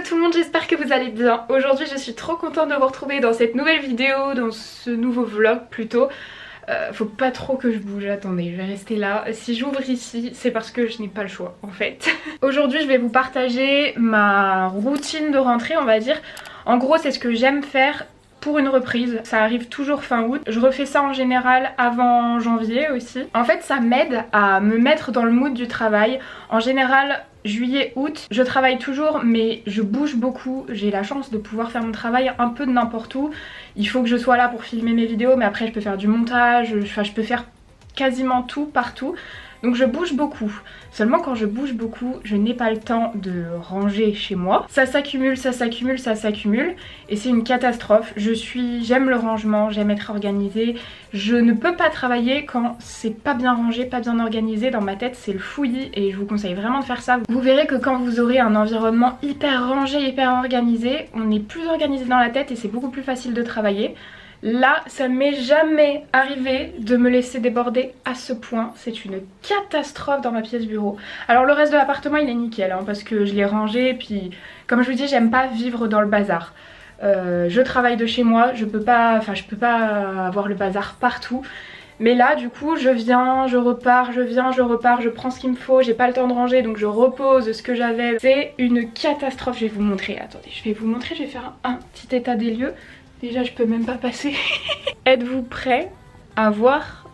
tout le monde, j'espère que vous allez bien. Aujourd'hui je suis trop contente de vous retrouver dans cette nouvelle vidéo, dans ce nouveau vlog plutôt. Faut pas trop que je bouge, attendez, je vais rester là. Si j'ouvre ici, c'est parce que je n'ai pas le choix en fait. Aujourd'hui je vais vous partager ma routine de rentrée, on va dire. En gros c'est ce que j'aime faire pour une reprise, ça arrive toujours fin août. Je refais ça en général avant janvier aussi. En fait ça m'aide à me mettre dans le mood du travail. En général juillet, août, je travaille toujours mais je bouge beaucoup. J'ai la chance de pouvoir faire mon travail un peu de n'importe où. Il faut que je sois là pour filmer mes vidéos mais après je peux faire du montage, je peux faire quasiment tout partout. Donc je bouge beaucoup. Seulement quand je bouge beaucoup, je n'ai pas le temps de ranger chez moi. Ça s'accumule, ça s'accumule, ça s'accumule. Et c'est une catastrophe. J'aime le rangement, j'aime être organisée. Je ne peux pas travailler quand c'est pas bien rangé, pas bien organisé. Dans ma tête, c'est le fouillis et je vous conseille vraiment de faire ça. Vous verrez que quand vous aurez un environnement hyper rangé, hyper organisé, on est plus organisé dans la tête et c'est beaucoup plus facile de travailler. Là, ça m'est jamais arrivé de me laisser déborder à ce point. C'est une catastrophe dans ma pièce bureau. Alors le reste de l'appartement il est nickel hein, parce que je l'ai rangé. Puis comme je vous dis, j'aime pas vivre dans le bazar. Je travaille de chez moi, je peux pas avoir le bazar partout. Mais là du coup je viens, je repars, je prends ce qu'il me faut, j'ai pas le temps de ranger donc je repose ce que j'avais. C'est une catastrophe, je vais vous montrer, attendez, je vais faire un petit état des lieux. Déjà je peux même pas passer. Êtes-vous prêts à voir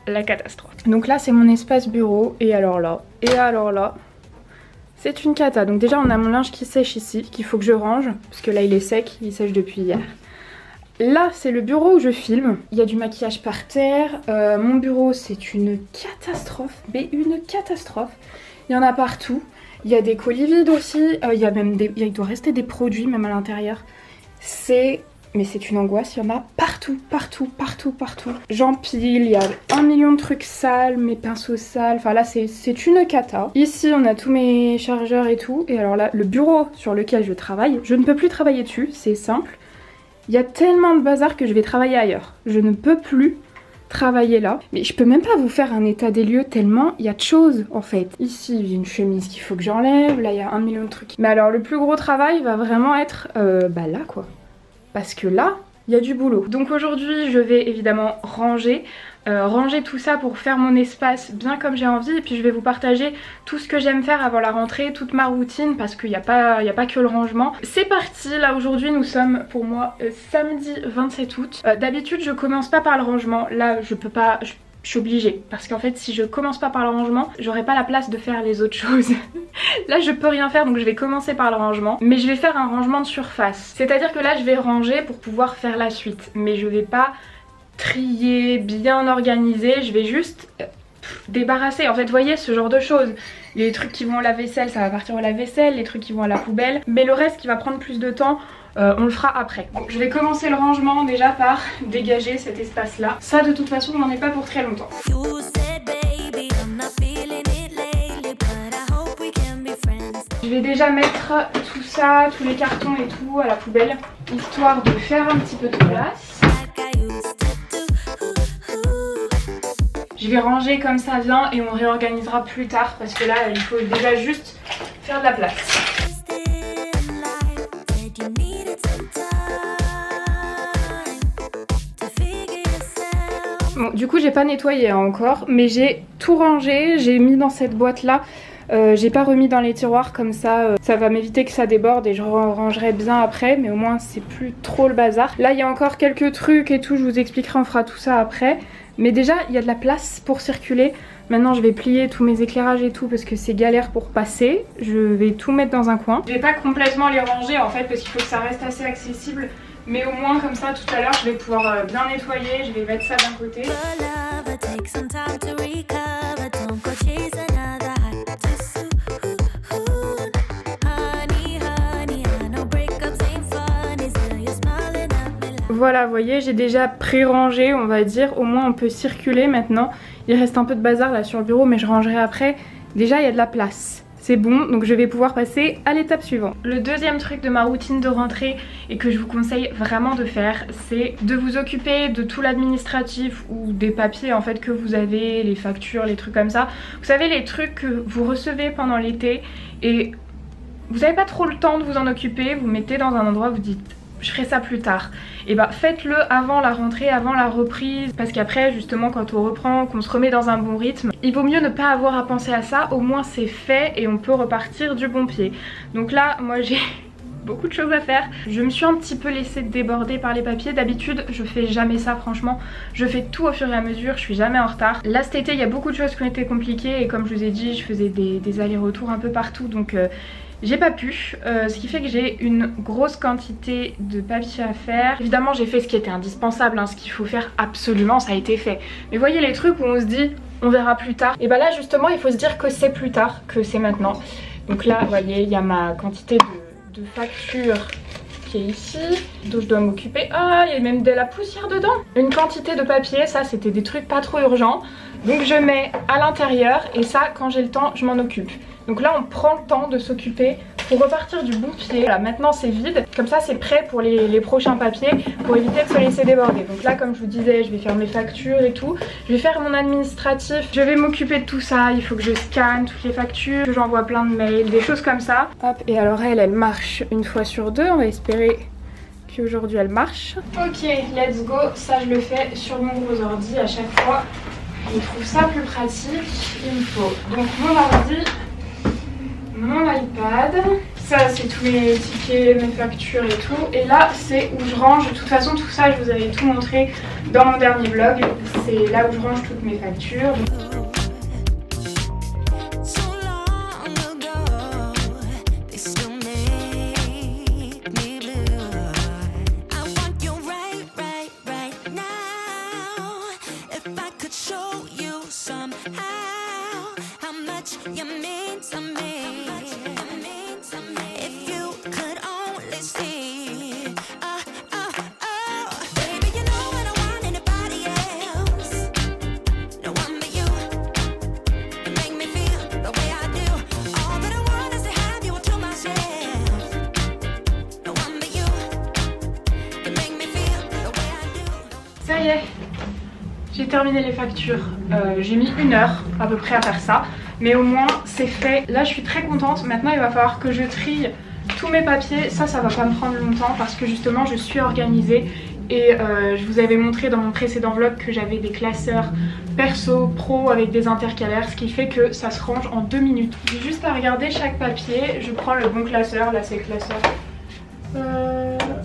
la catastrophe? Donc là c'est mon espace bureau et alors là, c'est une cata. Donc déjà on a mon linge qui sèche ici, qu'il faut que je range, parce que là il est sec, il sèche depuis hier. Là c'est le bureau où je filme, il y a du maquillage par terre, mon bureau c'est une catastrophe, mais une catastrophe. Il y en a partout, il y a des colis vides aussi, il doit rester des produits même à l'intérieur. Mais c'est une angoisse, il y en a partout. J'empile, il y a 1 million de trucs sales, mes pinceaux sales, enfin là c'est une cata. Ici on a tous mes chargeurs et tout, et alors là le bureau sur lequel je travaille, je ne peux plus travailler dessus, c'est simple. Il y a tellement de bazar que je vais travailler ailleurs. Je ne peux plus travailler là. Mais je peux même pas vous faire un état des lieux tellement il y a de choses en fait. Ici il y a une chemise qu'il faut que j'enlève, là il y a 1 million de trucs. Mais alors le plus gros travail va vraiment être là quoi. Parce que là, il y a du boulot. Donc aujourd'hui, je vais évidemment ranger tout ça pour faire mon espace bien comme j'ai envie. Et puis je vais vous partager tout ce que j'aime faire avant la rentrée, toute ma routine, parce qu'il n'y a pas que le rangement. C'est parti, là aujourd'hui nous sommes pour moi samedi 27 août. D'habitude je commence pas par le rangement, là je peux pas... Je suis obligée parce qu'en fait si je commence pas par le rangement j'aurai pas la place de faire les autres choses. Là je peux rien faire donc je vais commencer par le rangement, mais je vais faire un rangement de surface, c'est à dire que là je vais ranger pour pouvoir faire la suite, mais je vais pas trier, bien organiser, je vais juste débarrasser en fait, vous voyez ce genre de choses. Les trucs qui vont au lave-vaisselle ça va partir au lave-vaisselle, les trucs qui vont à la poubelle, mais le reste qui va prendre plus de temps on le fera après. Donc, je vais commencer le rangement déjà par dégager cet espace là. Ça de toute façon j'en ai pas pour très longtemps. Je vais déjà mettre tout ça, tous les cartons et tout à la poubelle, histoire de faire un petit peu de place. Je vais ranger comme ça vient et on réorganisera plus tard parce que là il faut déjà juste faire de la place. Bon, du coup j'ai pas nettoyé encore mais j'ai tout rangé, j'ai mis dans cette boîte là, j'ai pas remis dans les tiroirs comme ça, ça va m'éviter que ça déborde et je rangerai bien après, mais au moins c'est plus trop le bazar. Là il y a encore quelques trucs et tout, je vous expliquerai, on fera tout ça après, mais déjà il y a de la place pour circuler. Maintenant je vais plier tous mes éclairages et tout parce que c'est galère pour passer, je vais tout mettre dans un coin. Je vais pas complètement les ranger en fait parce qu'il faut que ça reste assez accessible. Mais au moins comme ça tout à l'heure je vais pouvoir bien nettoyer, je vais mettre ça d'un côté. Voilà, vous voyez, j'ai déjà pré-rangé, on va dire, au moins on peut circuler maintenant. Il reste un peu de bazar là sur le bureau mais je rangerai après. Déjà il y a de la place. C'est bon, donc je vais pouvoir passer à l'étape suivante. Le deuxième truc de ma routine de rentrée et que je vous conseille vraiment de faire, c'est de vous occuper de tout l'administratif ou des papiers en fait que vous avez, les factures, les trucs comme ça. Vous savez, les trucs que vous recevez pendant l'été et vous n'avez pas trop le temps de vous en occuper, vous mettez dans un endroit où vous dites je ferai ça plus tard, et bah faites-le avant la rentrée, avant la reprise, parce qu'après justement quand on reprend, qu'on se remet dans un bon rythme, il vaut mieux ne pas avoir à penser à ça, au moins c'est fait et on peut repartir du bon pied. Donc là moi j'ai beaucoup de choses à faire. Je me suis un petit peu laissée déborder par les papiers. D'habitude je fais jamais ça, franchement je fais tout au fur et à mesure, je suis jamais en retard. Là cet été il y a beaucoup de choses qui ont été compliquées et comme je vous ai dit je faisais des allers-retours un peu partout, donc j'ai pas pu, ce qui fait que j'ai une grosse quantité de papier à faire. Évidemment j'ai fait ce qui était indispensable, hein, ce qu'il faut faire absolument ça a été fait. Mais voyez les trucs où on se dit on verra plus tard, et bah là justement il faut se dire que c'est plus tard, que c'est maintenant. Donc là vous voyez il y a ma quantité de factures qui est ici, dont je dois m'occuper. Ah il y a même de la poussière dedans. Une quantité de papier, ça c'était des trucs pas trop urgents. Donc je mets à l'intérieur et ça quand j'ai le temps je m'en occupe. Donc là on prend le temps de s'occuper pour repartir du bon pied. Voilà, maintenant c'est vide, comme ça c'est prêt pour les prochains papiers, pour éviter de se laisser déborder. Donc là comme je vous disais je vais faire mes factures et tout, je vais faire mon administratif, je vais m'occuper de tout ça, il faut que je scanne toutes les factures, que j'envoie plein de mails, des choses comme ça. Hop, et alors elle marche une fois sur deux, on va espérer qu'aujourd'hui elle marche. Ok, let's go, ça je le fais sur mon gros ordi à chaque fois. Je trouve ça plus pratique, il me faut donc mon ordi, mon iPad, ça c'est tous mes tickets, mes factures et tout, et là c'est où je range, de toute façon tout ça je vous avais tout montré dans mon dernier vlog, c'est là où je range toutes mes factures. Ça y est, j'ai terminé les factures, j'ai mis 1 heure à peu près à faire ça, mais au moins c'est fait. Là je suis très contente, maintenant il va falloir que je trie tous mes papiers, ça va pas me prendre longtemps parce que justement je suis organisée et je vous avais montré dans mon précédent vlog que j'avais des classeurs perso, pro avec des intercalaires, ce qui fait que ça se range en 2 minutes. J'ai juste à regarder chaque papier, je prends le bon classeur, là c'est le classeur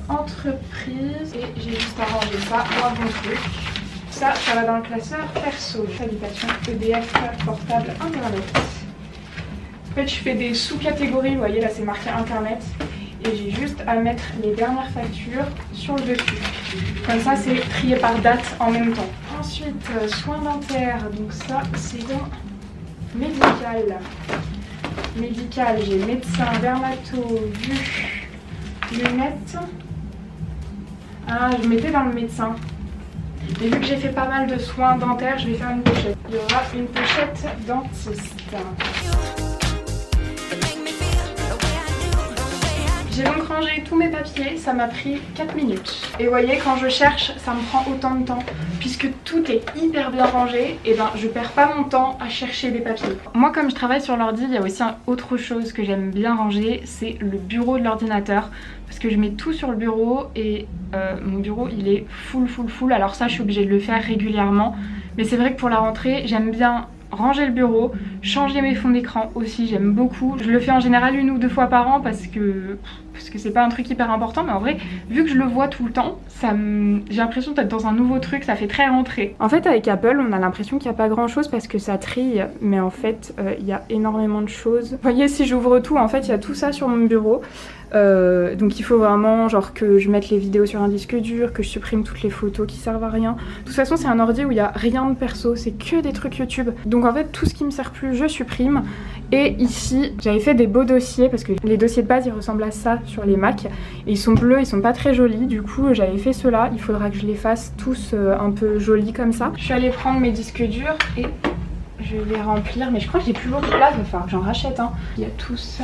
entreprise et j'ai juste à ranger ça dans un bon truc. Ça va dans le classeur perso, habitation, EDF, portable, internet. En fait je fais des sous-catégories, vous voyez là c'est marqué internet et j'ai juste à mettre les dernières factures sur le dessus. Comme ça c'est trié par date en même temps. Ensuite soins dentaires, donc ça c'est dans médical. Médical, j'ai médecin, dermato, vue, lunettes. Ah, je mettais dans le médecin. Et vu que j'ai fait pas mal de soins dentaires, je vais faire une pochette. Il y aura une pochette dentiste. J'ai donc rangé tous mes papiers, ça m'a pris 4 minutes. Et vous voyez, quand je cherche, ça me prend autant de temps. Puisque tout est hyper bien rangé, et ben je perds pas mon temps à chercher des papiers. Moi comme je travaille sur l'ordi, il y a aussi autre chose que j'aime bien ranger, c'est le bureau de l'ordinateur. Parce que je mets tout sur le bureau et mon bureau il est full. Alors ça je suis obligée de le faire régulièrement. Mais c'est vrai que pour la rentrée, j'aime bien ranger le bureau, changer mes fonds d'écran aussi, j'aime beaucoup. Je le fais en général 1 ou 2 fois par an parce que c'est pas un truc hyper important, mais en vrai vu que je le vois tout le temps, j'ai l'impression d'être dans un nouveau truc, ça fait très rentrée. En fait avec Apple on a l'impression qu'il n'y a pas grand chose parce que ça trille, mais en fait il y a énormément de choses. Vous voyez si j'ouvre tout, en fait il y a tout ça sur mon bureau. Donc il faut vraiment genre que je mette les vidéos sur un disque dur, que je supprime toutes les photos qui servent à rien. De toute façon c'est un ordi où il n'y a rien de perso, c'est que des trucs YouTube. Donc en fait tout ce qui me sert plus je supprime. Et ici j'avais fait des beaux dossiers parce que les dossiers de base ils ressemblent à ça sur les Mac. Et ils sont bleus, ils sont pas très jolis, du coup j'avais fait ceux-là. Il faudra que je les fasse tous un peu jolis comme ça. Je suis allée prendre mes disques durs et je vais les remplir, mais je crois que j'ai plus beaucoup de place, il va falloir que j'en rachète hein. Il y a tout ça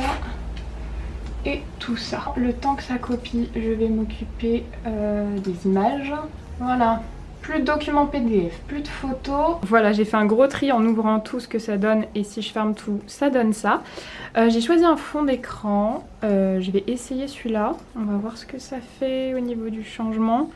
et tout ça. Le temps que ça copie, je vais m'occuper des images. Voilà, plus de documents PDF, plus de photos. Voilà, j'ai fait un gros tri en ouvrant tout ce que ça donne et si je ferme tout, ça donne ça. J'ai choisi un fond d'écran, je vais essayer celui-là. On va voir ce que ça fait au niveau du changement.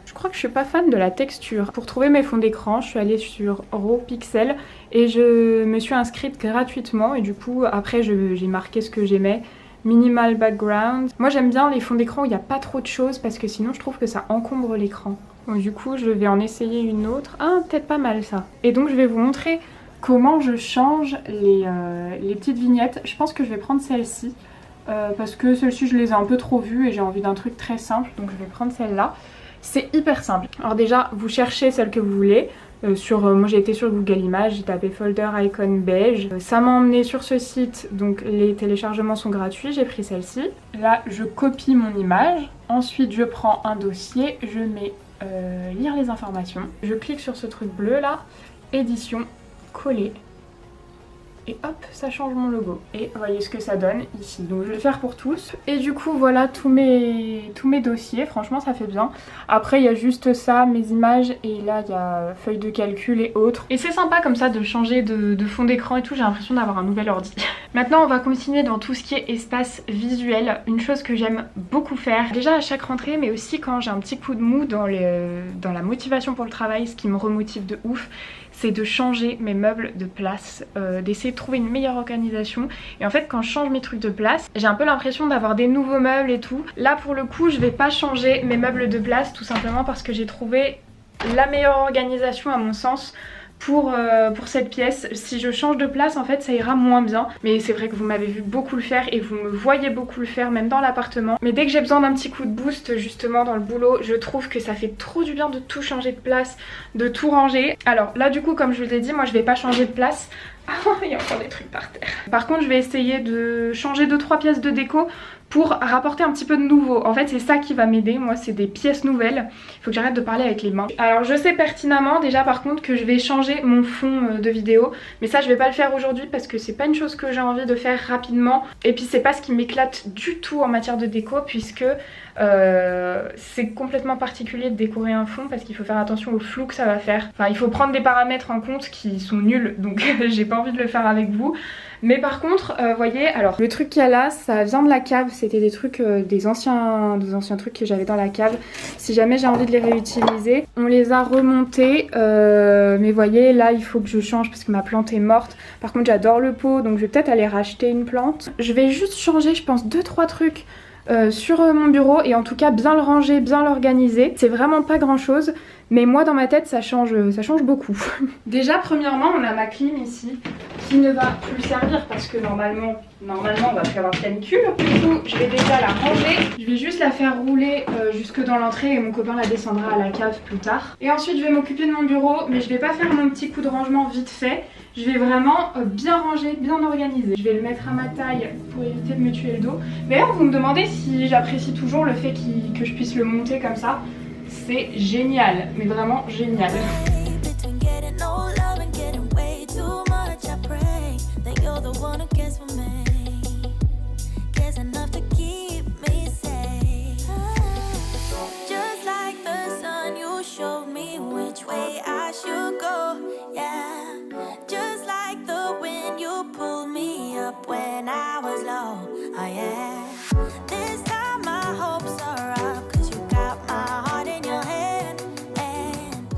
Je crois que je suis pas fan de la texture. Pour trouver mes fonds d'écran, je suis allée sur Raw Pixel et je me suis inscrite gratuitement et du coup après j'ai marqué ce que j'aimais. Minimal background. Moi j'aime bien les fonds d'écran où il n'y a pas trop de choses parce que sinon je trouve que ça encombre l'écran. Donc du coup je vais en essayer une autre. Ah, peut-être pas mal ça. Et donc je vais vous montrer comment je change les petites vignettes. Je pense que je vais prendre celle-ci parce que celle-ci je les ai un peu trop vues et j'ai envie d'un truc très simple. Donc je vais prendre celle-là. C'est hyper simple. Alors déjà, vous cherchez celle que vous voulez. Moi j'ai été sur Google Images, j'ai tapé folder icon beige. Ça m'a emmené sur ce site, donc les téléchargements sont gratuits, j'ai pris celle-ci. Là, je copie mon image. Ensuite, je prends un dossier, je mets lire les informations. Je clique sur ce truc bleu là, édition, coller. Et hop, ça change mon logo. Et voyez ce que ça donne ici. Donc je vais le faire pour tous. Et du coup voilà tous mes dossiers. Franchement ça fait bien. Après il y a juste ça, mes images. Et là il y a feuille de calcul et autres. Et c'est sympa comme ça de changer de fond d'écran et tout. J'ai l'impression d'avoir un nouvel ordi. Maintenant on va continuer dans tout ce qui est espace visuel. Une chose que j'aime beaucoup faire. Déjà à chaque rentrée mais aussi quand j'ai un petit coup de mou dans la motivation pour le travail. Ce qui me remotive de ouf. C'est de changer mes meubles de place, d'essayer de trouver une meilleure organisation. Et en fait quand je change mes trucs de place, j'ai un peu l'impression d'avoir des nouveaux meubles et tout. Là pour le coup je vais pas changer mes meubles de place tout simplement parce que j'ai trouvé la meilleure organisation à mon sens pour cette pièce. Si je change de place en fait ça ira moins bien. Mais c'est vrai que vous m'avez vu beaucoup le faire et vous me voyez beaucoup le faire même dans l'appartement. Mais dès que j'ai besoin d'un petit coup de boost justement dans le boulot, je trouve que ça fait trop du bien de tout changer de place, de tout ranger. Alors là du coup comme je vous l'ai dit, moi je vais pas changer de place. Ah, il y a encore des trucs par terre. Par contre je vais essayer de changer 2-3 pièces de déco pour rapporter un petit peu de nouveau. En fait c'est ça qui va m'aider, moi c'est des pièces nouvelles. Il faut que j'arrête de parler avec les mains. Alors je sais pertinemment déjà par contre que je vais changer mon fond de vidéo. Mais ça je vais pas le faire aujourd'hui parce que c'est pas une chose que j'ai envie de faire rapidement. Et puis c'est pas ce qui m'éclate du tout en matière de déco puisque c'est complètement particulier de décorer un fond parce qu'il faut faire attention au flou que ça va faire. Enfin il faut prendre des paramètres en compte qui sont nuls donc j'ai pas envie de le faire avec vous. Mais par contre, voyez, alors le truc qu'il y a là, ça vient de la cave, c'était des trucs, des anciens trucs que j'avais dans la cave. Si jamais j'ai envie de les réutiliser, on les a remontés, mais voyez, là il faut que je change parce que ma plante est morte. Par contre j'adore le pot, donc je vais peut-être aller racheter une plante. Je vais juste changer, je pense, 2-3 trucs sur mon bureau et en tout cas bien le ranger, bien l'organiser. C'est vraiment pas grand chose. Mais moi dans ma tête ça change beaucoup. Déjà premièrement on a ma clim ici qui ne va plus servir parce que normalement on va plus avoir de canicule. Du coup je vais déjà la ranger. Je vais juste la faire rouler jusque dans l'entrée et mon copain la descendra à la cave plus tard. Et ensuite je vais m'occuper de mon bureau mais je vais pas faire mon petit coup de rangement vite fait. Je vais vraiment bien ranger, bien organiser. Je vais le mettre à ma taille pour éviter de me tuer le dos. D'ailleurs vous me demandez si j'apprécie toujours le fait que je puisse le monter comme ça. C'est génial, mais vraiment génial.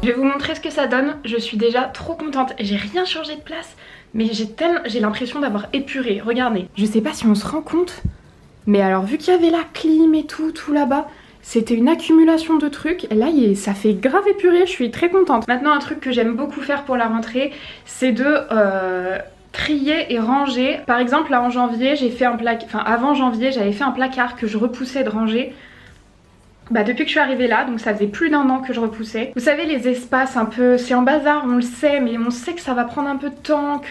Je vais vous montrer ce que ça donne, je suis déjà trop contente, j'ai rien changé de place, mais j'ai l'impression d'avoir épuré, regardez. Je sais pas si on se rend compte, mais alors vu qu'il y avait la clim et tout là-bas, c'était une accumulation de trucs, et là ça fait grave épuré, je suis très contente. Maintenant un truc que j'aime beaucoup faire pour la rentrée, c'est de trier et ranger. Par exemple là en janvier, j'ai fait un placard, enfin avant janvier j'avais fait un placard que je repoussais de ranger. Depuis que je suis arrivée là, donc ça faisait plus d'1 an que je repoussais. Vous savez les espaces un peu, c'est en bazar on le sait, mais on sait que ça va prendre un peu de temps,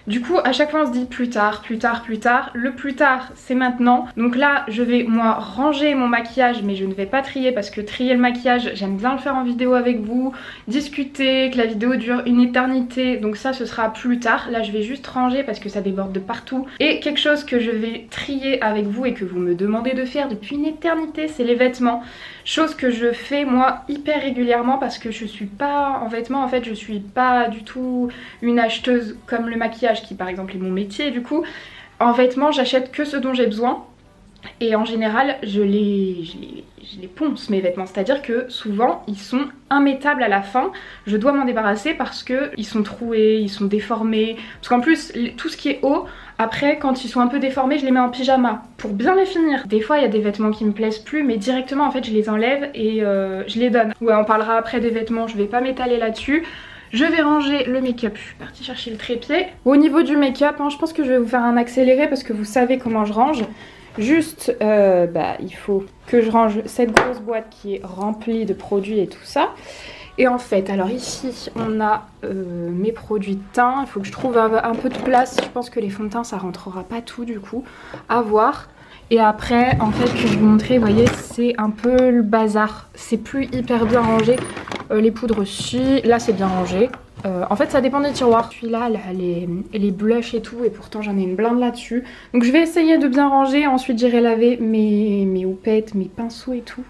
Du coup à chaque fois on se dit plus tard, plus tard, plus tard. Le plus tard c'est maintenant. Donc là je vais moi ranger mon maquillage, mais je ne vais pas trier parce que trier le maquillage j'aime bien le faire en vidéo avec vous, discuter, que la vidéo dure une éternité, donc ça ce sera plus tard. Là je vais juste ranger parce que ça déborde de partout. Et quelque chose que je vais trier avec vous et que vous me demandez de faire depuis une éternité, c'est les vêtements. Chose que je fais moi hyper régulièrement parce que je suis pas en vêtements, en fait je suis pas du tout une acheteuse comme le maquillage qui par exemple est mon métier. Du coup en vêtements j'achète que ce dont j'ai besoin et en général je les ponce mes vêtements, c'est à dire que souvent ils sont immettables à la fin. Je dois m'en débarrasser parce que ils sont troués, ils sont déformés, parce qu'en plus tout ce qui est haut, après quand ils sont un peu déformés je les mets en pyjama pour bien les finir. Des fois il y a des vêtements qui me plaisent plus, mais directement en fait je les enlève et je les donne. Ouais, on parlera après des vêtements, je vais pas m'étaler là-dessus. Je vais ranger le make-up, je suis partie chercher le trépied. Au niveau du make-up, je pense que je vais vous faire un accéléré parce que vous savez comment je range. Juste, il faut que je range cette grosse boîte qui est remplie de produits et tout ça. Et en fait, alors ici, on a mes produits de teint. Il faut que je trouve un peu de place. Je pense que les fonds de teint, ça rentrera pas tout du coup. À voir. Et après, en fait, que je vais vous montrer, vous voyez, c'est un peu le bazar. C'est plus hyper bien rangé. Les poudres aussi, là c'est bien rangé. En fait ça dépend des tiroirs. Celui-là, les blushs et tout, et pourtant j'en ai une blinde là-dessus. Donc je vais essayer de bien ranger, ensuite j'irai laver mes houpettes, mes pinceaux et tout.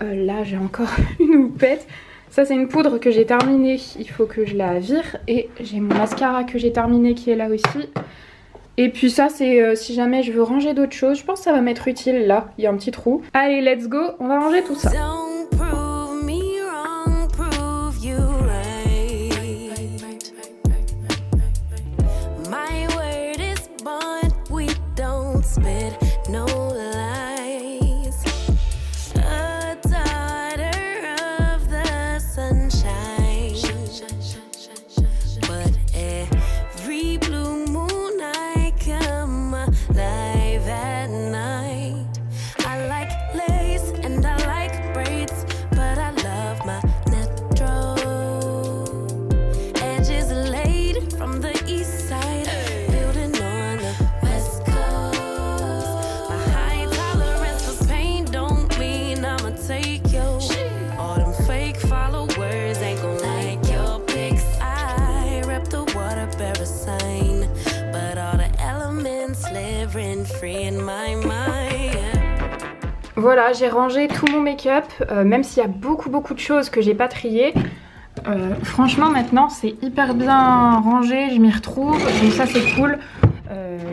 Là j'ai encore une houppette. Ça c'est une poudre que j'ai terminée, il faut que je la vire. Et j'ai mon mascara que j'ai terminé qui est là aussi. Et puis ça c'est si jamais je veux ranger d'autres choses, je pense que ça va m'être utile là, il y a un petit trou. Allez let's go, on va ranger tout ça. Voilà, j'ai rangé tout mon make-up, même s'il y a beaucoup de choses que j'ai pas triées. Franchement maintenant c'est hyper bien rangé, je m'y retrouve, donc ça c'est cool.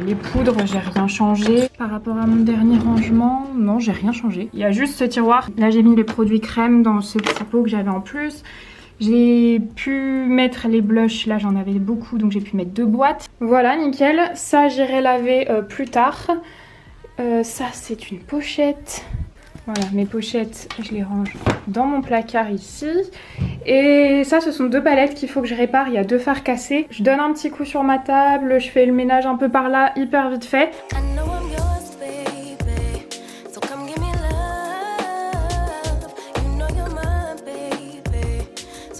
Les poudres, j'ai rien changé. Par rapport à mon dernier rangement, non j'ai rien changé. Il y a juste ce tiroir. Là j'ai mis les produits crème dans ce petit pot que j'avais en plus. J'ai pu mettre les blushs, là j'en avais beaucoup donc j'ai pu mettre 2 boîtes. Voilà nickel, ça j'irai laver plus tard. Ça c'est une pochette. Voilà, mes pochettes, je les range dans mon placard ici. Et ça, ce sont 2 palettes qu'il faut que je répare. Il y a 2 fards cassés. Je donne un petit coup sur ma table, je fais le ménage un peu par là, hyper vite fait.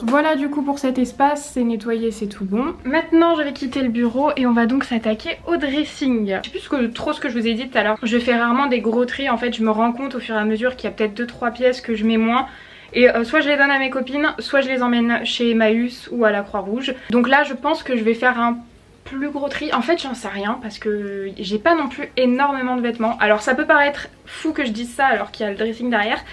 Voilà du coup pour cet espace, c'est nettoyé, c'est tout bon. Maintenant je vais quitter le bureau et on va donc s'attaquer au dressing. Je sais plus trop ce que je vous ai dit tout à l'heure. Je fais rarement des gros tris, en fait je me rends compte au fur et à mesure qu'il y a peut-être 2-3 pièces que je mets moins. Et soit je les donne à mes copines, soit je les emmène chez Emmaüs ou à la Croix-Rouge. Donc là je pense que je vais faire un plus gros tri. En fait j'en sais rien parce que j'ai pas non plus énormément de vêtements. Alors ça peut paraître fou que je dise ça alors qu'il y a le dressing derrière.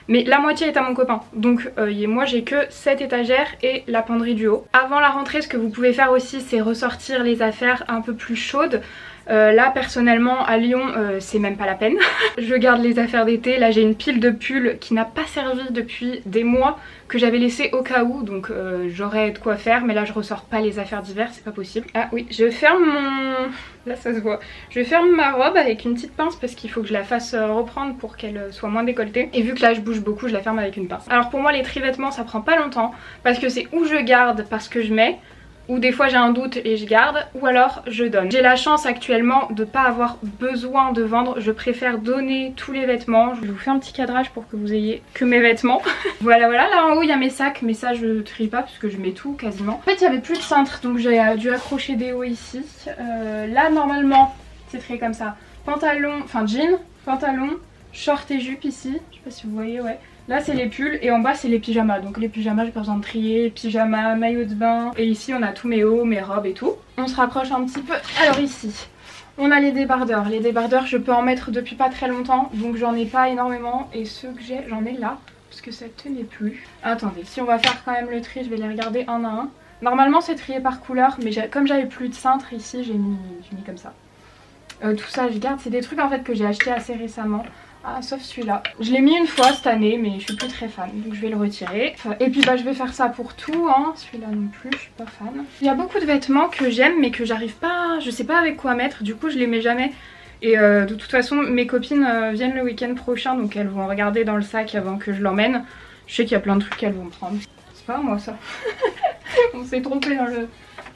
Mais la moitié est à mon copain, donc moi j'ai que cette étagère et la penderie du haut. Avant la rentrée, ce que vous pouvez faire aussi, c'est ressortir les affaires un peu plus chaudes. Là personnellement à Lyon c'est même pas la peine. Je garde les affaires d'été. Là j'ai une pile de pulls qui n'a pas servi depuis des mois, que j'avais laissé au cas où, donc j'aurais de quoi faire, mais là je ressors pas les affaires d'hiver, c'est pas possible. Ah oui, je ferme mon... là ça se voit. Je ferme ma robe avec une petite pince parce qu'il faut que je la fasse reprendre pour qu'elle soit moins décolletée. Et vu que là je bouge beaucoup, je la ferme avec une pince. Alors pour moi les tri-vêtements ça prend pas longtemps parce que c'est où je garde parce que je mets, ou des fois j'ai un doute et je garde, ou alors je donne. J'ai la chance actuellement de pas avoir besoin de vendre, je préfère donner tous les vêtements. Je vous fais un petit cadrage pour que vous ayez que mes vêtements. Voilà, là en haut il y a mes sacs, mais ça je trie pas parce que je mets tout quasiment. En fait il y avait plus de cintre donc j'ai dû accrocher des hauts ici. Là normalement c'est trié comme ça, pantalon, enfin jean, pantalon, short et jupe ici, je sais pas si vous voyez, ouais. Là c'est les pulls et en bas c'est les pyjamas. Donc les pyjamas j'ai pas besoin de trier, pyjamas, maillot de bain. Et ici on a tous mes hauts, mes robes et tout. On se rapproche un petit peu. Alors ici on a les débardeurs. Les débardeurs je peux en mettre depuis pas très longtemps. Donc j'en ai pas énormément. Et ceux que j'ai j'en ai là. Parce que ça tenait plus. Attendez, si on va faire quand même le tri, je vais les regarder un à un. Normalement c'est trié par couleur. Mais comme j'avais plus de cintre ici j'ai mis comme ça. Tout ça je garde. C'est des trucs en fait que j'ai acheté assez récemment. Ah, sauf celui-là. Je l'ai mis une fois cette année mais je suis plus très fan donc je vais le retirer. Et puis bah je vais faire ça pour tout hein. Celui-là non plus, je suis pas fan. Il y a beaucoup de vêtements que j'aime mais que j'arrive pas, je sais pas avec quoi mettre. Du coup je les mets jamais. Et de toute façon mes copines viennent le week-end prochain donc elles vont regarder dans le sac avant que je l'emmène. Je sais qu'il y a plein de trucs qu'elles vont prendre. C'est pas moi ça. On s'est trompé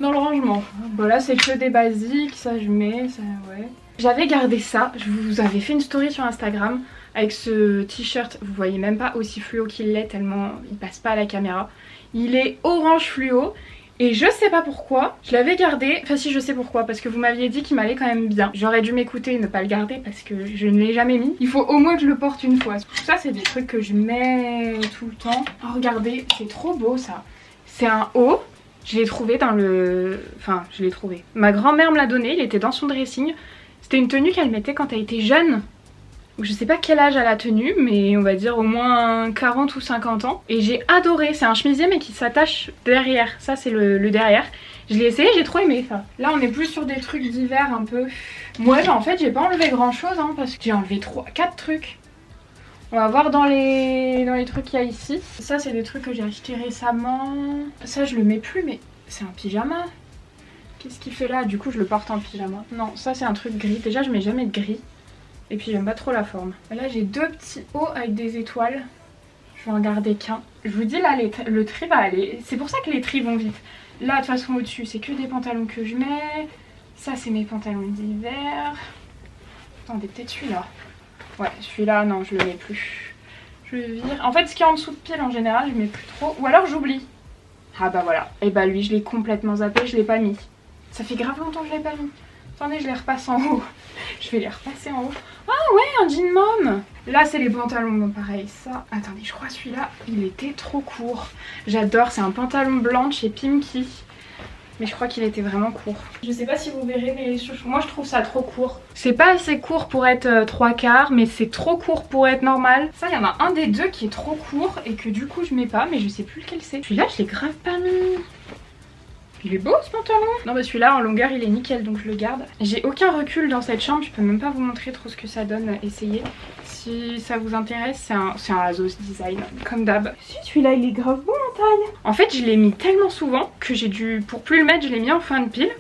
dans le rangement. Voilà c'est que des basiques, ça je mets, ça ouais. J'avais gardé ça, je vous avais fait une story sur Instagram avec ce t-shirt, vous voyez même pas aussi fluo qu'il l'est tellement il passe pas à la caméra. Il est orange fluo et je sais pas pourquoi, je l'avais gardé, enfin si je sais pourquoi, parce que vous m'aviez dit qu'il m'allait quand même bien. J'aurais dû m'écouter et ne pas le garder parce que je ne l'ai jamais mis. Il faut au moins que je le porte une fois. Ça c'est des trucs que je mets tout le temps. Oh, regardez, c'est trop beau ça. C'est un haut. Je l'ai trouvé dans le... Enfin, je l'ai trouvé. Ma grand-mère me l'a donné, il était dans son dressing. C'était une tenue qu'elle mettait quand elle était jeune. Je sais pas quel âge elle a tenu, mais on va dire au moins 40 ou 50 ans. Et j'ai adoré, c'est un chemisier mais qui s'attache derrière. Ça c'est le derrière. Je l'ai essayé, j'ai trop aimé ça. Là on est plus sur des trucs d'hiver un peu. Moi en fait j'ai pas enlevé grand chose hein, parce que j'ai enlevé 4 trucs. On va voir dans les trucs qu'il y a ici. Ça c'est des trucs que j'ai acheté récemment. Ça je le mets plus mais c'est un pyjama. Qu'est-ce qu'il fait là? Du coup je le porte en pyjama. Non ça c'est un truc gris. Déjà je mets jamais de gris. Et puis j'aime pas trop la forme. Là j'ai 2 petits hauts avec des étoiles. Je vais en garder qu'un. Je vous dis là le tri va aller. C'est pour ça que les tris vont vite. Là de toute façon au dessus c'est que des pantalons que je mets. Ça c'est mes pantalons d'hiver. Attendez peut-être celui-là. Ouais celui-là non je le mets plus. Je le vire. En fait ce qui est en dessous de pile en général je mets plus trop. Ou alors j'oublie. Ah bah voilà. Et bah lui je l'ai complètement zappé, je l'ai pas mis. Ça fait grave longtemps que je l'ai pas mis. Attendez, je les repasse en haut. Je vais les repasser en haut. Ah ouais, un jean mom. Là, c'est les pantalons, donc pareil. Ça, attendez, je crois celui-là, il était trop court. J'adore, c'est un pantalon blanc chez Pimki. Mais je crois qu'il était vraiment court. Je sais pas si vous verrez, mais moi je trouve ça trop court. C'est pas assez court pour être 3/4, mais c'est trop court pour être normal. Ça, il y en a un des deux qui est trop court et que du coup je mets pas, mais je sais plus lequel c'est. Celui-là, je l'ai grave pas mis. Il est beau ce pantalon. Non bah celui-là en longueur il est nickel donc je le garde. J'ai aucun recul dans cette chambre, je peux même pas vous montrer trop ce que ça donne, essayez. Si ça vous intéresse, c'est un Azos Design comme d'hab. Si celui-là il est grave beau en taille. En fait je l'ai mis tellement souvent que j'ai dû, pour plus le mettre je l'ai mis en fin de pile.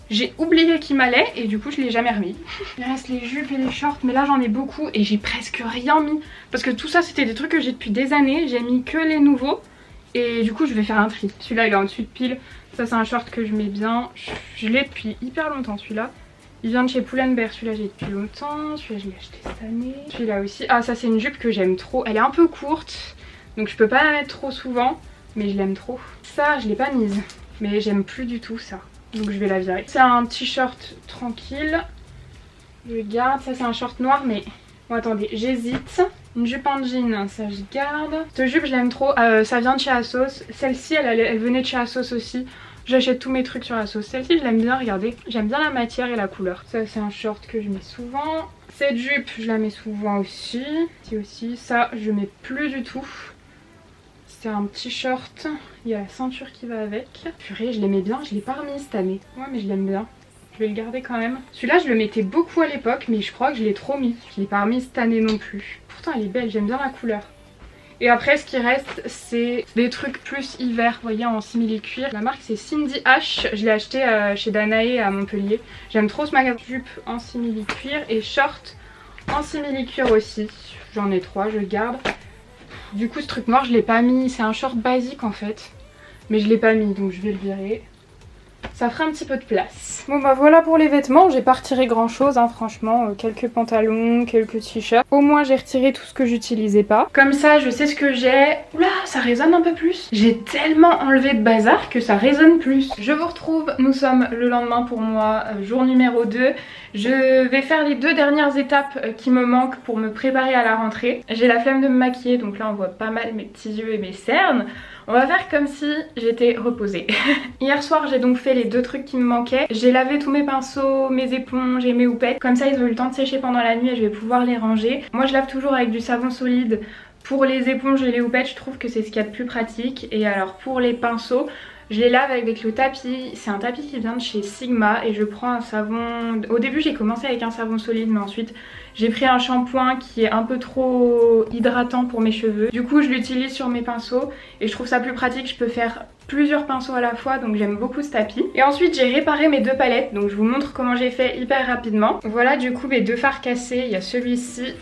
J'ai oublié qu'il m'allait et du coup je l'ai jamais remis. Il reste les jupes et les shorts mais là j'en ai beaucoup et j'ai presque rien mis. Parce que tout ça c'était des trucs que j'ai depuis des années, j'ai mis que les nouveaux. Et du coup je vais faire un tri. Celui-là il est en dessus de pile. Ça c'est un short que je mets bien. Je l'ai depuis hyper longtemps celui-là. Il vient de chez Pull&Bear. Celui-là j'ai depuis longtemps. Celui-là je l'ai acheté cette année. Celui-là aussi. Ah ça c'est une jupe que j'aime trop. Elle est un peu courte. Donc je peux pas la mettre trop souvent. Mais je l'aime trop. Ça je l'ai pas mise. Mais j'aime plus du tout ça. Donc je vais la virer. C'est un t-shirt tranquille. Je garde. Ça c'est un short noir mais... Bon attendez, j'hésite. Une jupe en jean, ça je garde. Cette jupe je l'aime trop, ça vient de chez Asos. Celle-ci elle venait de chez Asos aussi. J'achète tous mes trucs sur Asos. Celle-ci je l'aime bien, regardez. J'aime bien la matière et la couleur. Ça c'est un short que je mets souvent. Cette jupe je la mets souvent aussi. Aussi. Ça je mets plus du tout. C'est un petit short. Il y a la ceinture qui va avec. Purée je l'aimais bien, je l'ai pas remis cette année. Ouais mais je l'aime bien. Je vais le garder quand même. Celui-là je le mettais beaucoup à l'époque mais je crois que je l'ai trop mis. Je l'ai pas remis cette année non plus. Pourtant elle est belle, j'aime bien la couleur. Et après ce qui reste c'est des trucs plus hiver, vous voyez en simili-cuir. La marque c'est Cindy H, je l'ai acheté chez Danae à Montpellier. J'aime trop ce magasin. Jupe en simili-cuir et short en simili-cuir aussi. J'en ai 3, je garde. Du coup ce truc noir je l'ai pas mis, c'est un short basique en fait. Mais je l'ai pas mis donc je vais le virer. Ça fera un petit peu de place. Bon bah voilà pour les vêtements, j'ai pas retiré grand chose hein, franchement, quelques pantalons, quelques t-shirts. Au moins j'ai retiré tout ce que j'utilisais pas. Comme ça je sais ce que j'ai. Oula, ça résonne un peu plus. J'ai tellement enlevé de bazar que ça résonne plus. Je vous retrouve, nous sommes le lendemain pour moi, jour numéro 2. Je vais faire les 2 dernières étapes qui me manquent pour me préparer à la rentrée. J'ai la flemme de me maquiller, donc là on voit pas mal mes petits yeux et mes cernes. On va faire comme si j'étais reposée. Hier soir j'ai donc fait les 2 trucs qui me manquaient. J'ai lavé tous mes pinceaux, mes éponges et mes houppettes. Comme ça ils ont eu le temps de sécher pendant la nuit et je vais pouvoir les ranger. Moi je lave toujours avec du savon solide. Pour les éponges et les houppettes je trouve que c'est ce qu'il y a de plus pratique. Et alors pour les pinceaux, je les lave avec le tapis. C'est un tapis qui vient de chez Sigma et je prends un savon... Au début j'ai commencé avec un savon solide mais ensuite j'ai pris un shampoing qui est un peu trop hydratant pour mes cheveux. Du coup je l'utilise sur mes pinceaux et je trouve ça plus pratique. Je peux faire plusieurs pinceaux à la fois donc j'aime beaucoup ce tapis. Et ensuite j'ai réparé mes 2 palettes donc je vous montre comment j'ai fait hyper rapidement. Voilà du coup mes 2 fards cassés. Il y a celui-ci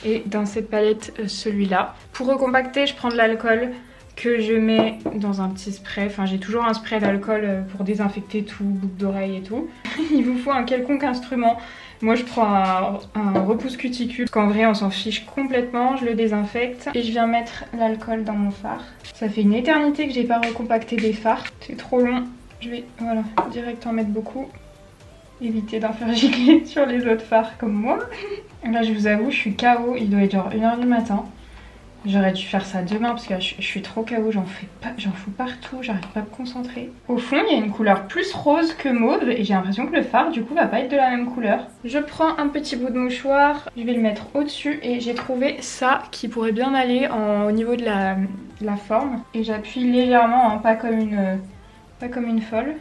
et dans cette palette celui-là. Pour recompacter je prends de l'alcool que je mets dans un petit spray. Enfin j'ai toujours un spray d'alcool pour désinfecter tout, boucle d'oreille et tout. Il vous faut un quelconque instrument. Moi je prends un repousse cuticule parce qu'en vrai on s'en fiche complètement. Je le désinfecte et je viens mettre l'alcool dans mon fard. Ça fait une éternité que j'ai pas recompacté des fards. C'est trop long. Je vais voilà direct en mettre beaucoup. Éviter d'en faire gicler sur les autres fards comme moi. Là je vous avoue je suis KO. Il doit être genre 1h du matin. J'aurais dû faire ça demain parce que je suis trop KO, j'en fous partout, j'arrive pas à me concentrer. Au fond, il y a une couleur plus rose que mauve et j'ai l'impression que le fard du coup va pas être de la même couleur. Je prends un petit bout de mouchoir, je vais le mettre au-dessus et j'ai trouvé ça qui pourrait bien aller au niveau de la forme. Et j'appuie légèrement, hein, pas comme une folle.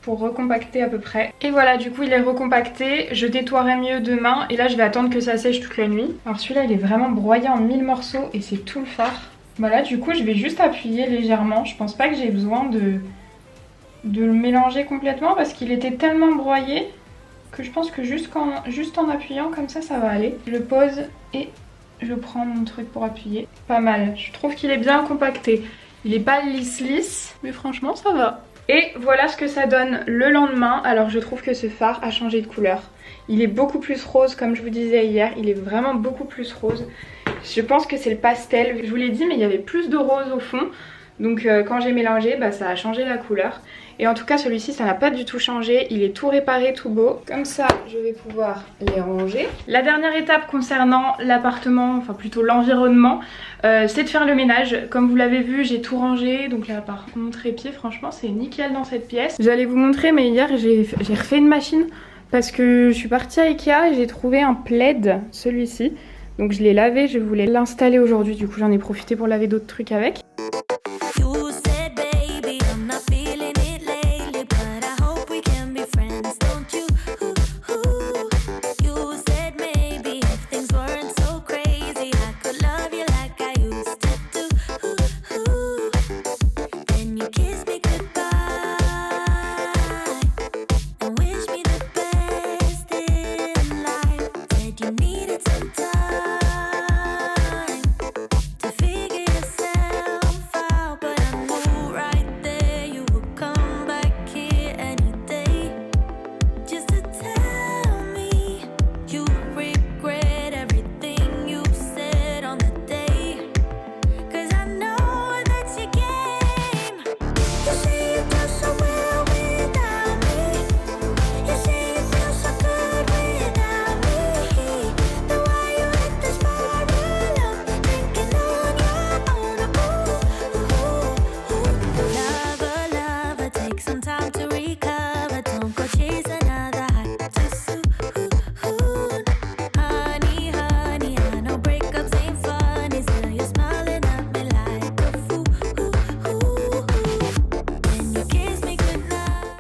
Pour recompacter à peu près. Et voilà du coup il est recompacté, je nettoierai mieux demain et là je vais attendre que ça sèche toute la nuit. Alors celui-là il est vraiment broyé en 1000 morceaux et c'est tout le fard. Voilà du coup je vais juste appuyer légèrement, je pense pas que j'ai besoin de le mélanger complètement parce qu'il était tellement broyé que je pense que juste en appuyant comme ça va aller. Je le pose et je prends mon truc pour appuyer. Pas mal, je trouve qu'il est bien compacté. Il est pas lisse mais franchement ça va. Et voilà ce que ça donne le lendemain. Alors je trouve que ce fard a changé de couleur. Il est beaucoup plus rose comme je vous disais hier. Il est vraiment beaucoup plus rose. Je pense que c'est le pastel. Je vous l'ai dit mais il y avait plus de rose au fond. Donc quand j'ai mélangé ça a changé la couleur. Et en tout cas celui-ci ça n'a pas du tout changé. Il est tout réparé, tout beau. Comme ça je vais pouvoir les ranger. La dernière étape concernant l'appartement, enfin plutôt l'environnement, c'est de faire le ménage. Comme vous l'avez vu j'ai tout rangé. Donc là par contre mon trépied franchement c'est nickel dans cette pièce. J'allais vous montrer mais hier j'ai refait une machine. Parce que je suis partie à Ikea et j'ai trouvé un plaid, celui-ci. Donc je l'ai lavé, je voulais l'installer aujourd'hui. Du coup j'en ai profité pour laver d'autres trucs avec.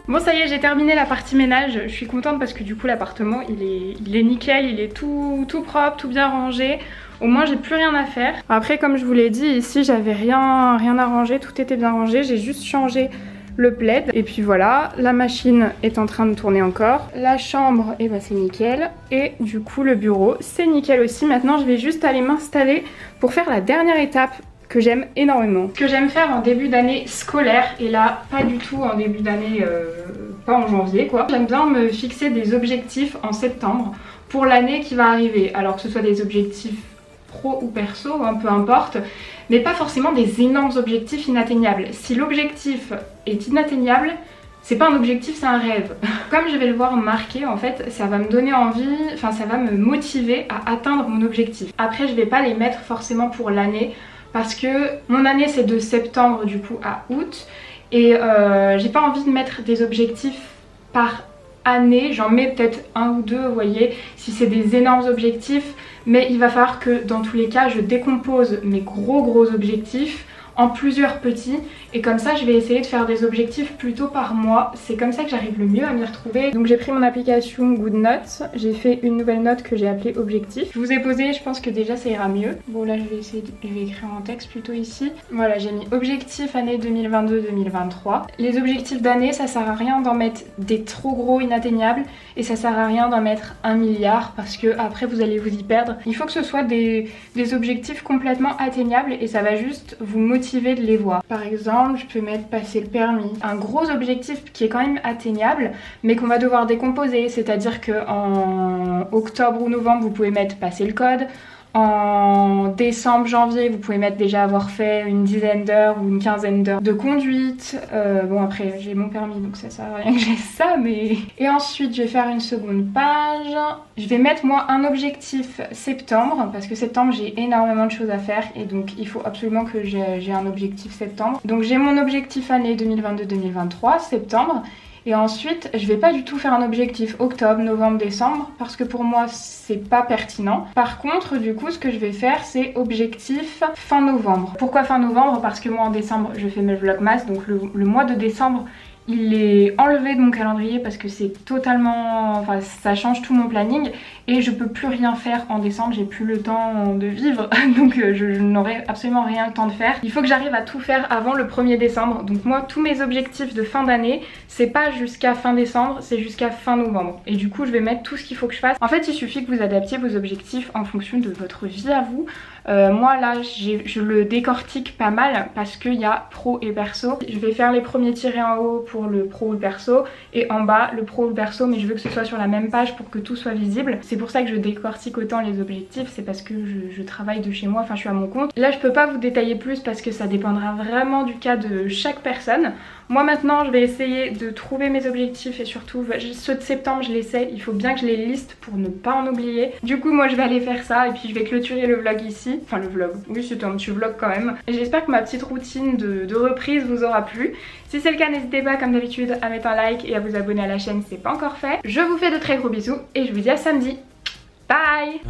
Bon ça y est j'ai terminé la partie ménage, je suis contente parce que du coup l'appartement il est nickel, il est tout propre, tout bien rangé. Au moins j'ai plus rien à faire. Après comme je vous l'ai dit ici j'avais rien à ranger, tout était bien rangé, j'ai juste changé le plaid. Et puis voilà, la machine est en train de tourner encore. La chambre, et c'est nickel. Et du coup le bureau c'est nickel aussi. Maintenant je vais juste aller m'installer pour faire la dernière étape que j'aime énormément. Ce que j'aime faire en début d'année scolaire, et là pas du tout en début d'année, pas en janvier quoi. J'aime bien me fixer des objectifs en septembre pour l'année qui va arriver. Alors que ce soit des objectifs pro ou perso, hein, peu importe, mais pas forcément des énormes objectifs inatteignables. Si l'objectif est inatteignable, c'est pas un objectif, c'est un rêve. Comme je vais le voir marqué, en fait, ça va me donner envie, enfin ça va me motiver à atteindre mon objectif. Après, je vais pas les mettre forcément pour l'année, parce que mon année c'est de septembre du coup à août, et j'ai pas envie de mettre des objectifs par année. J'en mets peut-être un ou deux, vous voyez, si c'est des énormes objectifs, mais il va falloir que dans tous les cas, je décompose mes gros objectifs en plusieurs petits, et comme ça je vais essayer de faire des objectifs plutôt par mois. C'est comme ça que j'arrive le mieux à m'y retrouver. Donc j'ai pris mon application GoodNotes, j'ai fait une nouvelle note que j'ai appelée objectif. Je vous ai posé, je pense que déjà ça ira mieux. Bon là je vais écrire en texte plutôt ici. Voilà, j'ai mis objectif année 2022-2023. Les objectifs d'année, ça sert à rien d'en mettre des trop gros inatteignables, et ça sert à rien d'en mettre 1 milliard parce que après vous allez vous y perdre. Il faut que ce soit des objectifs complètement atteignables, et ça va juste vous motiver de les voir. Par exemple, je peux mettre passer le permis. Un gros objectif qui est quand même atteignable, mais qu'on va devoir décomposer, c'est-à-dire qu'en octobre ou novembre, vous pouvez mettre passer le code. En décembre, janvier, vous pouvez mettre déjà avoir fait une dizaine d'heures ou une quinzaine d'heures de conduite. Bon après j'ai mon permis donc ça sert à rien que j'ai ça, mais... Et ensuite je vais faire une seconde page. Je vais mettre moi un objectif septembre, parce que septembre j'ai énormément de choses à faire, et donc il faut absolument que j'ai un objectif septembre. Donc j'ai mon objectif année 2022-2023, septembre. Et ensuite, je vais pas du tout faire un objectif octobre, novembre, décembre, parce que pour moi c'est pas pertinent. Par contre, du coup, ce que je vais faire, c'est objectif fin novembre. Pourquoi fin novembre? Parce que moi en décembre, je fais mes vlogmas, donc le mois de décembre, il est enlevé de mon calendrier parce que c'est totalement... Enfin, ça change tout mon planning, et je peux plus rien faire en décembre, j'ai plus le temps de vivre, donc je n'aurai absolument rien le temps de faire. Il faut que j'arrive à tout faire avant le 1er décembre, donc moi tous mes objectifs de fin d'année, c'est pas jusqu'à fin décembre, c'est jusqu'à fin novembre. Et du coup je vais mettre tout ce qu'il faut que je fasse. En fait il suffit que vous adaptiez vos objectifs en fonction de votre vie à vous. Moi là je le décortique pas mal parce qu'il y a pro et perso. Je vais faire les premiers tirés en haut pour le pro ou le perso, et en bas le pro ou le perso, mais je veux que ce soit sur la même page pour que tout soit visible. C'est pour ça que je décortique autant les objectifs, c'est parce que je travaille de chez moi, enfin je suis à mon compte. Là je peux pas vous détailler plus parce que ça dépendra vraiment du cas de chaque personne. Moi maintenant je vais essayer de trouver mes objectifs, et surtout ceux de septembre je les sais, il faut bien que je les liste pour ne pas en oublier. Du coup moi je vais aller faire ça, et puis je vais clôturer le vlog ici. Enfin le vlog, oui c'était un petit vlog quand même. J'espère que ma petite routine de reprise vous aura plu. Si c'est le cas, n'hésitez pas comme d'habitude à mettre un like et à vous abonner à la chaîne si c'est pas encore fait. Je vous fais de très gros bisous et je vous dis à samedi. Bye!